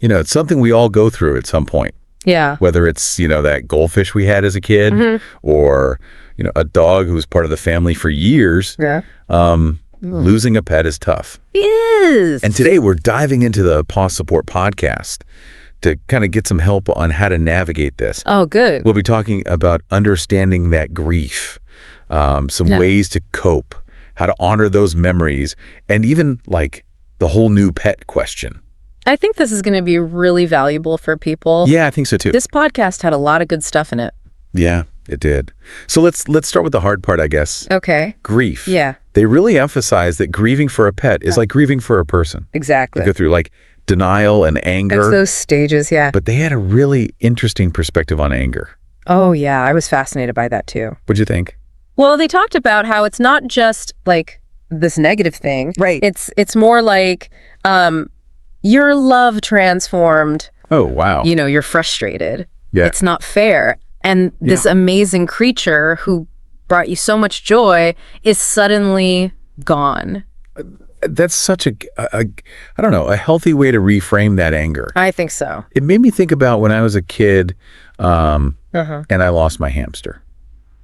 It's something we all go through at some point. Yeah. Whether it's, that goldfish we had as a kid or, a dog who was part of the family for years. Yeah. Losing a pet is tough. It is. And today we're diving into the Pause Support podcast to kind of get some help on how to navigate this. Oh, good. We'll be talking about understanding that grief, some ways to cope, how to honor those memories, and even like the whole new pet question. I think this is going to be really valuable for people. Yeah, I think so too. This podcast had a lot of good stuff in it. Yeah, it did. So let's start with the hard part, I guess. Okay. Grief. Yeah. They really emphasize that grieving for a pet is like grieving for a person. Exactly. They go through like denial and anger. It's those stages, yeah. But they had a really interesting perspective on anger. Oh, yeah. I was fascinated by that too. What'd you think? Well, they talked about how it's not just like this negative thing. Right. It's more like your love transformed. Oh, wow. You're frustrated. Yeah. It's not fair. And this amazing creature who brought you so much joy is suddenly gone. That's such a healthy way to reframe that anger. I think so. It made me think about when I was a kid and I lost my hamster.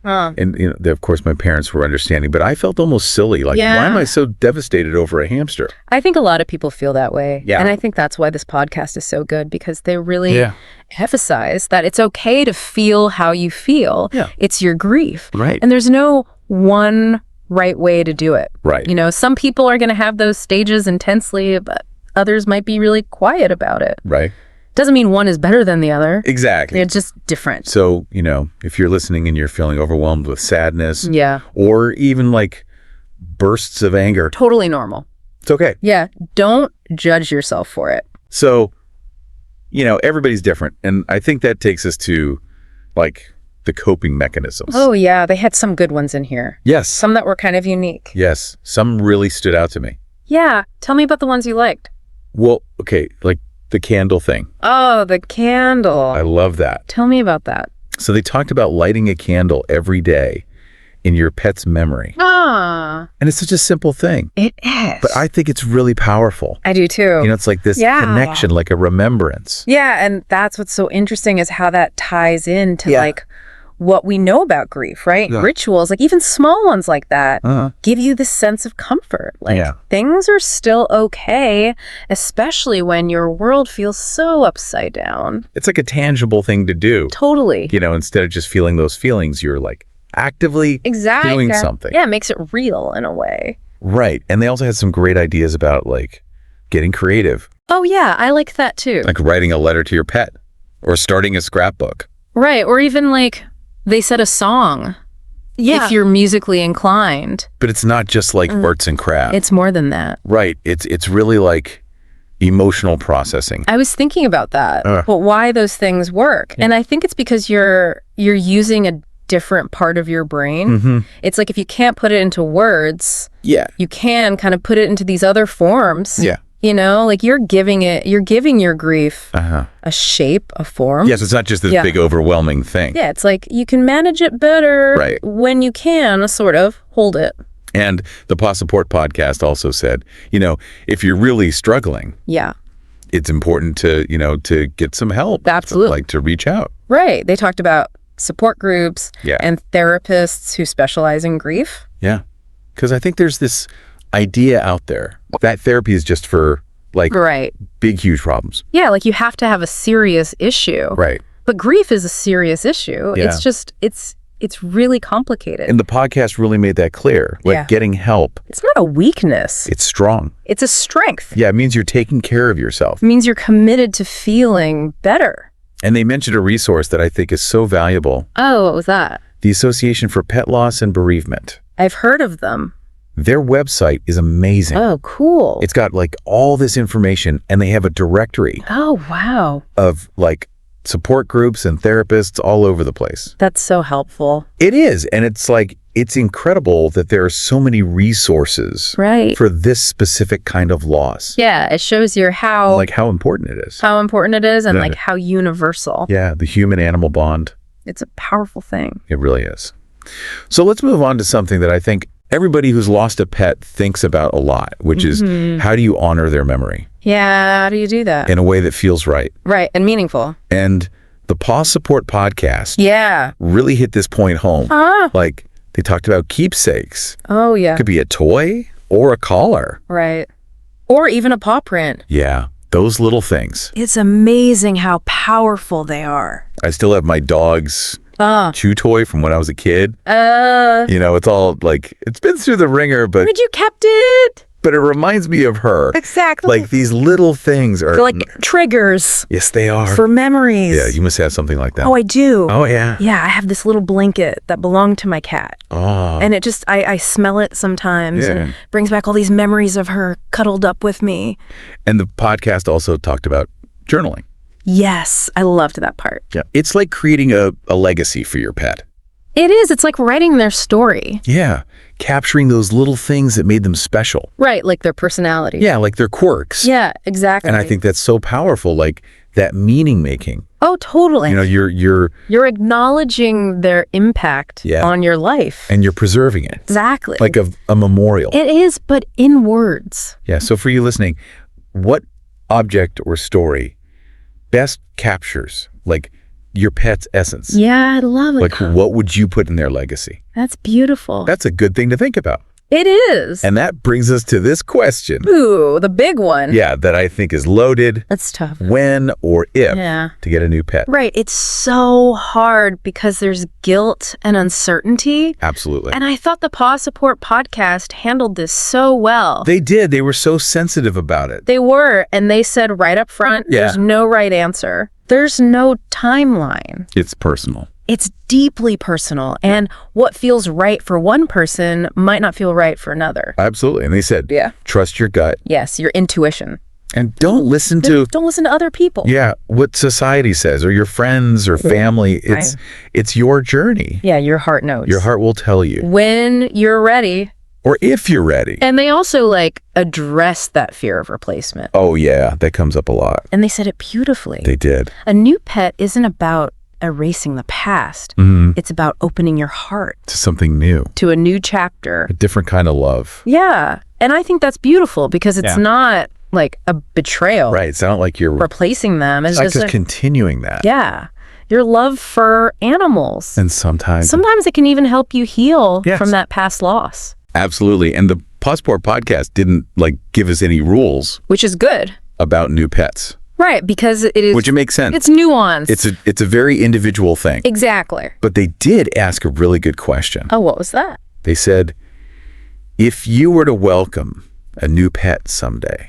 And, of course, my parents were understanding, but I felt almost silly. Like, why am I so devastated over a hamster? I think a lot of people feel that way. Yeah. And I think that's why this podcast is so good, because they really emphasize that it's okay to feel how you feel. Yeah. It's your grief. Right. And there's no one right way to do it. Right. Some people are going to have those stages intensely, but others might be really quiet about it. Right. Doesn't mean one is better than the other. Exactly. They're just different. So, if you're listening and you're feeling overwhelmed with sadness or even like bursts of anger, Totally normal. it's okay. Yeah. Don't judge yourself for it. So, everybody's different. And I think that takes us to like the coping mechanisms. Oh, yeah. They had some good ones in here. Yes. Some that were kind of unique. Yes. Some really stood out to me. Yeah. Tell me about the ones you liked. Well, okay. Like the candle thing. Oh, the candle. I love that. Tell me about that. So they talked about lighting a candle every day in your pet's memory. Ah. And it's such a simple thing. It is. But I think it's really powerful. I do too. It's like this connection, like a remembrance. Yeah, and that's what's so interesting is how that ties into like what we know about grief, right? Yeah. Rituals, like even small ones like that, give you this sense of comfort. Like things are still okay, especially when your world feels so upside down. It's like a tangible thing to do. Totally. Instead of just feeling those feelings, you're like actively doing something. Yeah, it makes it real in a way. Right. And they also had some great ideas about like getting creative. Oh yeah, I like that too. Like writing a letter to your pet or starting a scrapbook. Right, or even like they said a song. Yeah. If you're musically inclined. But it's not just like arts and crafts. It's more than that. Right. It's really like emotional processing. I was thinking about that, but why those things work. And I think it's because you're using a different part of your brain. It's like if you can't put it into words, you can kind of put it into these other forms. Yeah. Like you're giving your grief a shape, a form. Yes, it's not just this big overwhelming thing. Yeah, it's like you can manage it better when you can sort of hold it. And the Pause Support podcast also said, if you're really struggling, it's important to, to get some help. Absolutely. Like to reach out. Right. They talked about support groups and therapists who specialize in grief. Yeah. Because I think there's this idea out there that therapy is just for like big, huge problems. Yeah, like you have to have a serious issue. Right. But grief is a serious issue. Yeah. It's just, it's really complicated. And the podcast really made that clear. Like getting help. It's not a weakness. It's strong. It's a strength. Yeah, it means you're taking care of yourself. It means you're committed to feeling better. And they mentioned a resource that I think is so valuable. Oh, what was that? The Association for Pet Loss and Bereavement. I've heard of them. Their website is amazing. Oh, cool. It's got like all this information and they have a directory. Oh, wow. Of like support groups and therapists all over the place. That's so helpful. It is. And it's like, it's incredible that there are so many resources for this specific kind of loss. Yeah, it shows you how important it is. How important it is and like how universal. Yeah, the human-animal bond. It's a powerful thing. It really is. So let's move on to something that I think everybody who's lost a pet thinks about a lot, which is how do you honor their memory? Yeah, how do you do that? In a way that feels right. Right, and meaningful. And the Pause Support podcast really hit this point home. Like, they talked about keepsakes. Oh, yeah. It could be a toy or a collar. Right. Or even a paw print. Yeah, those little things. It's amazing how powerful they are. I still have my dog's chew toy from when I was a kid. You know, it's all like, it's been through the ringer, but... But you kept it. But it reminds me of her. Exactly. Like, these little things are... They're like triggers. Yes, they are. For memories. Yeah, you must have something like that. Oh, I do. Oh, yeah. Yeah, I have this little blanket that belonged to my cat. Oh. And it just, I smell it sometimes. Yeah. And it brings back all these memories of her cuddled up with me. And the podcast also talked about journaling. Yes, I loved that part. Yeah. It's like creating a legacy for your pet. It is. It's like writing their story. Yeah. Capturing those little things that made them special. Right, like their personality. Yeah, like their quirks. Yeah, exactly. And I think that's so powerful, like that meaning making. Oh, totally. You know, you're acknowledging their impact on your life. And you're preserving it. Exactly. Like a memorial. It is, but in words. Yeah, so for you listening, what object or story best captures, like, your pet's essence? Yeah, I love it. Like, what would you put in their legacy? That's beautiful. That's a good thing to think about. It is. And that brings us to this question. Ooh, the big one. Yeah, that I think is loaded. That's tough. When or if to get a new pet. Right. It's so hard because there's guilt and uncertainty. Absolutely. And I thought the Paw Support podcast handled this so well. They did. They were so sensitive about it. They were. And they said right up front, there's no right answer. There's no timeline. It's personal. It's deeply personal. And what feels right for one person might not feel right for another. Absolutely. And they said, trust your gut. Yes, your intuition. And don't listen to other people. Yeah, what society says or your friends or family. It's your journey. Yeah, your heart knows. Your heart will tell you. When you're ready. Or if you're ready. And they also address that fear of replacement. Oh yeah, that comes up a lot. And they said it beautifully. They did. A new pet isn't about erasing the past. It's about opening your heart. To something new. To a new chapter. A different kind of love. Yeah. And I think that's beautiful because it's not like a betrayal. Right. It's not like you're replacing them. It's just continuing that. Yeah. Your love for animals. And sometimes it can even help you heal from that past loss. Absolutely. And the Paw Support podcast didn't give us any rules. Which is good. About new pets. Right, because it is... Which it makes sense. It's nuanced. It's a very individual thing. Exactly. But they did ask a really good question. Oh, what was that? They said, if you were to welcome a new pet someday,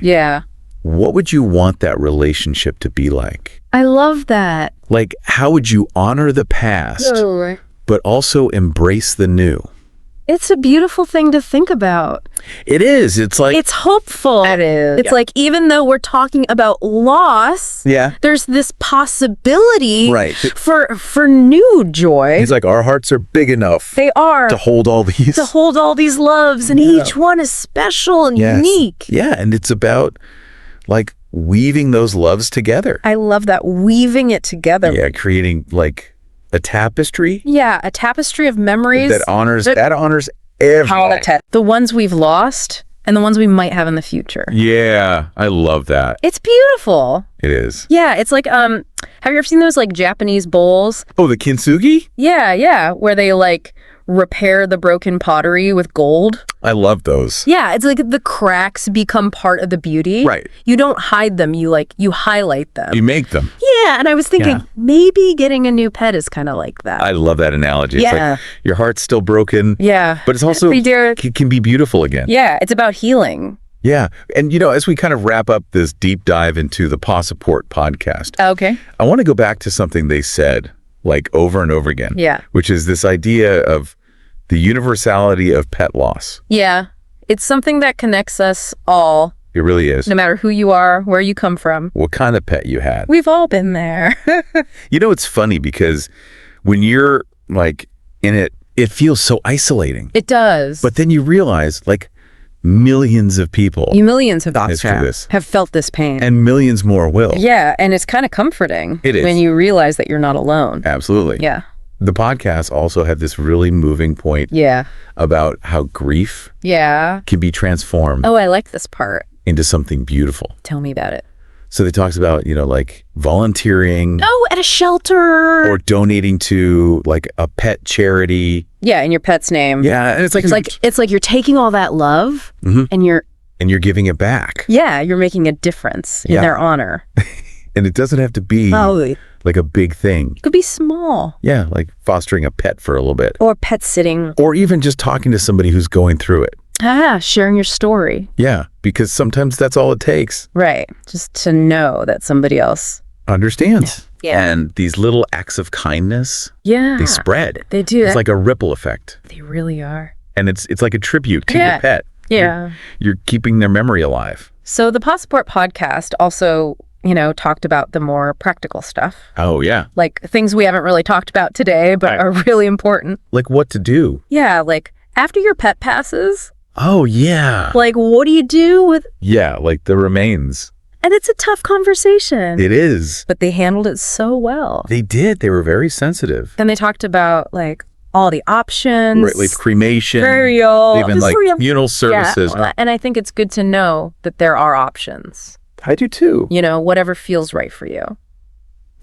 what would you want that relationship to be like? I love that. Like, how would you honor the past, but also embrace the new? It's a beautiful thing to think about. It is. It's like... It's hopeful. It is. It's like, even though we're talking about loss, there's this possibility for new joy. It's like our hearts are big enough. They are. To hold all these. To hold all these loves, and each one is special and unique. Yeah, and it's about, weaving those loves together. I love that. Weaving it together. Yeah, creating, a tapestry. Yeah, a tapestry of memories. That honors everything. The ones we've lost and the ones we might have in the future. Yeah, I love that. It's beautiful. It is. Yeah, it's like, have you ever seen those Japanese bowls? Oh, the kintsugi? Yeah, where they repair the broken pottery with gold. I love those. Yeah, it's like the cracks become part of the beauty. Right. You don't hide them, you highlight them. You make them. Yeah, and I was thinking maybe getting a new pet is kind of like that. I love that analogy. It's like your heart's still broken. Yeah. But it's also can be beautiful again. Yeah, it's about healing. Yeah. And as we kind of wrap up this deep dive into the Paw Support podcast. Okay. I want to go back to something they said over and over again. Yeah. Which is this idea of the universality of pet loss. Yeah. It's something that connects us all. It really is. No matter who you are, where you come from. What kind of pet you had. We've all been there. It's funny because when you're in it, it feels so isolating. It does. But then you realize millions of people. Millions have felt this pain. And millions more will. Yeah, and it's kind of comforting. It is. When you realize that you're not alone. Absolutely. Yeah. The podcast also had this really moving point about how grief can be transformed. Oh, I like this part. into something beautiful. Tell me about it. So they talks about, like volunteering. Oh, at a shelter. Or donating to like a pet charity. Yeah, in your pet's name. Yeah, and it's like you're taking all that love and you're giving it back. Yeah, you're making a difference in their honor. And it doesn't have to be like a big thing. It could be small. Yeah, like fostering a pet for a little bit. Or pet sitting. Or even just talking to somebody who's going through it. Sharing your story. Yeah, because sometimes that's all it takes. Right. Just to know that somebody else understands. Yeah. And these little acts of kindness, they spread. They do. It's like a ripple effect. They really are. And it's like a tribute to your pet. Yeah. You're keeping their memory alive. So the Paw Support podcast also, talked about the more practical stuff. Oh, yeah. Like things we haven't really talked about today, but are really important. Like what to do. Yeah, like after your pet passes. Oh, yeah. Like, what do you do with... Yeah, like the remains. And it's a tough conversation. It is. But they handled it so well. They did. They were very sensitive. Then they talked about, like, all the options. Right, like cremation. Burial. Even like communal services. Yeah. And I think it's good to know that there are options. I do too. Whatever feels right for you.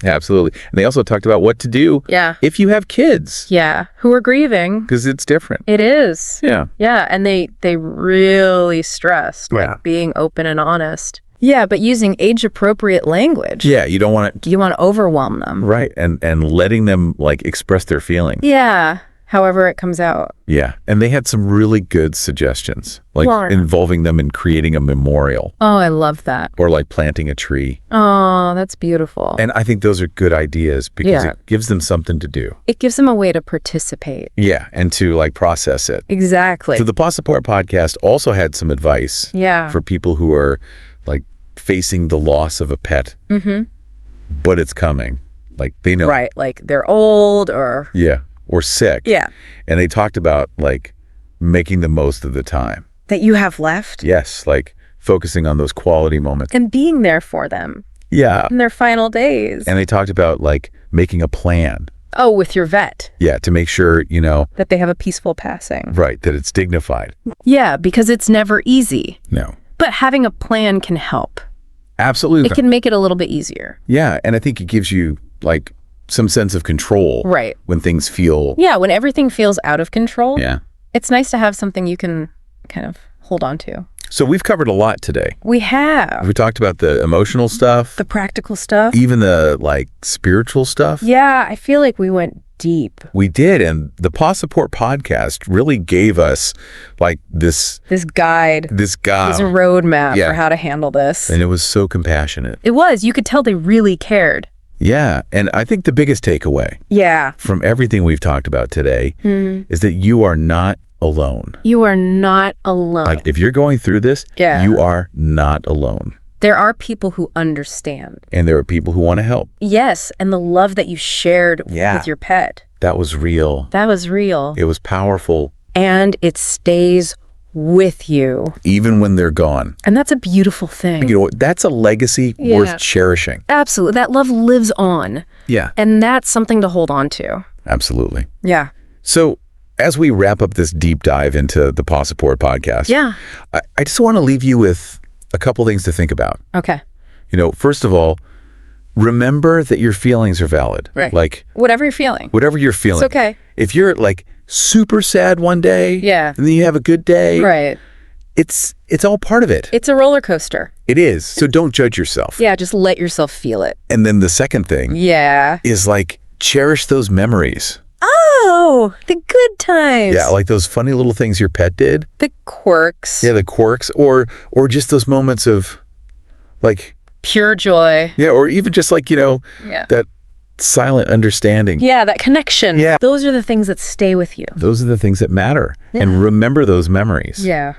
Yeah, absolutely. And they also talked about what to do if you have kids. Yeah, who are grieving. Because it's different. It is. Yeah. Yeah, and they really stressed being open and honest. Yeah, but using age-appropriate language. Yeah, you don't want to... You want to overwhelm them. Right, and letting them, like, express their feelings. Yeah, however it comes out. Yeah, and they had some really good suggestions, like involving them in creating a memorial. Oh, I love that. Or like planting a tree. Oh, that's beautiful. And I think those are good ideas because it gives them something to do. It gives them a way to participate. Yeah, and to like process it. Exactly. So the Paw Support podcast also had some advice for people who are like facing the loss of a pet, but it's coming. Like they know. Right, like they're old or... Yeah. Or sick. Yeah. And they talked about like making the most of the time. That you have left? Yes, like focusing on those quality moments. And being there for them. Yeah. In their final days. And they talked about like making a plan. Oh, with your vet. Yeah, to make sure, that they have a peaceful passing. Right, that it's dignified. Yeah, because it's never easy. No. But having a plan can help. Absolutely. It can make it a little bit easier. Yeah, and I think it gives you like some sense of control. Right. When things feel... Yeah, when everything feels out of control. Yeah. It's nice to have something you can kind of hold on to. So we've covered a lot today. We have. We talked about the emotional stuff. The practical stuff. Even the like spiritual stuff. Yeah, I feel like we went deep. We did, and the Paw Support podcast really gave us like this guide. This roadmap for how to handle this. And it was so compassionate. It was. You could tell they really cared. Yeah, and I think the biggest takeaway from everything we've talked about today is that you are not alone. You are not alone. Like if you're going through this, you are not alone. There are people who understand. And there are people who want to help. Yes, and the love that you shared with your pet. That was real. That was real. It was powerful. And it stays with you. Even when they're gone. And that's a beautiful thing. That's a legacy worth cherishing. Absolutely. That love lives on. Yeah. And that's something to hold on to. Absolutely. Yeah. So as we wrap up this deep dive into the Paw Support podcast, I just want to leave you with a couple things to think about. Okay. First of all, remember that your feelings are valid. Right. Like whatever you're feeling. Whatever you're feeling. It's okay. If you're like super sad one day, and then you have a good day, right? It's all part of it. It's a roller coaster. It is. So don't judge yourself. Yeah, just let yourself feel it. And then the second thing, is like cherish those memories. Oh, the good times. Yeah, like those funny little things your pet did. The quirks. Yeah, the quirks, or just those moments of like pure joy. Yeah, or even just like that silent understanding. Yeah, that connection. Yeah. Those are the things that stay with you. Those are the things that matter. Yeah. And remember those memories. Yeah.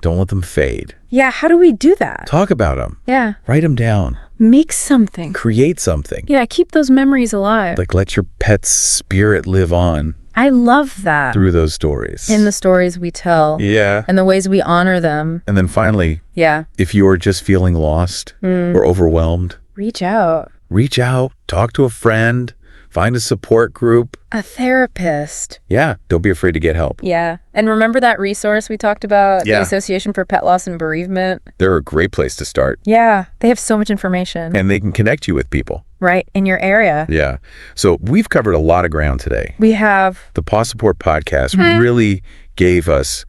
Don't let them fade. Yeah, how do we do that? Talk about them. Yeah. Write them down. Make something. Create something. Yeah, keep those memories alive. Like let your pet's spirit live on. I love that. Through those stories. In the stories we tell. Yeah. And the ways we honor them. And then finally, if you're just feeling lost or overwhelmed, reach out. Reach out, talk to a friend, Find a support group. A therapist. Yeah. Don't be afraid to get help. Yeah. And remember that resource we talked about, the Association for Pet Loss and Bereavement? They're a great place to start. Yeah. They have so much information. And they can connect you with people. Right. In your area. Yeah. So we've covered a lot of ground today. We have. The Paw Support podcast really gave us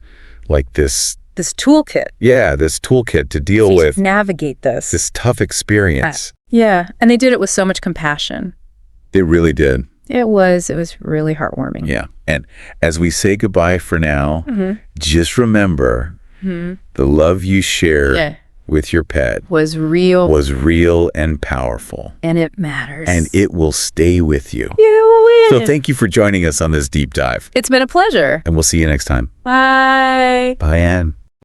like this toolkit. Yeah, this toolkit to deal with. Navigate this tough experience. Yeah. And they did it with so much compassion. They really did. It was really heartwarming. Yeah. And as we say goodbye for now, just remember the love you shared with your pet was real and powerful. And it matters. And it will stay with you. So thank you for joining us on this deep dive. It's been a pleasure. And we'll see you next time. Bye. Bye, Anne.